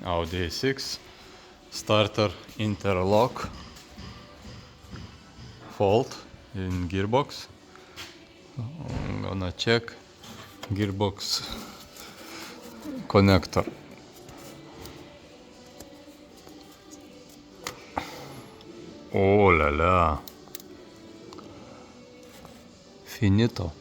Audi A6 starter interlock fault in gearbox. I'm gonna check gearbox connector. Oh la la, finito.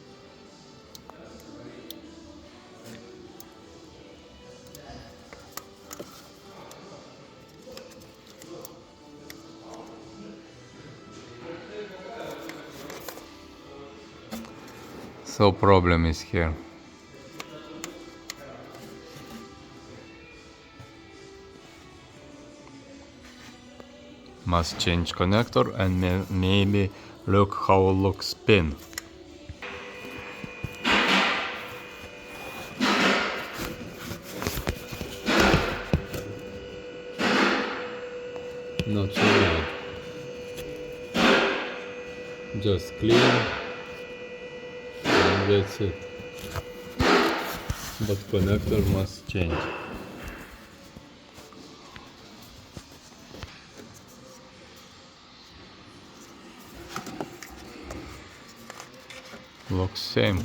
So problem is here. Must change connector and maybe look how looks pin. Not so bad. Just clean and that's it. But connector must change. Looks same.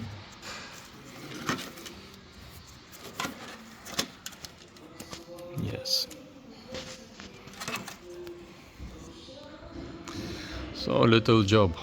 Yes. So little job.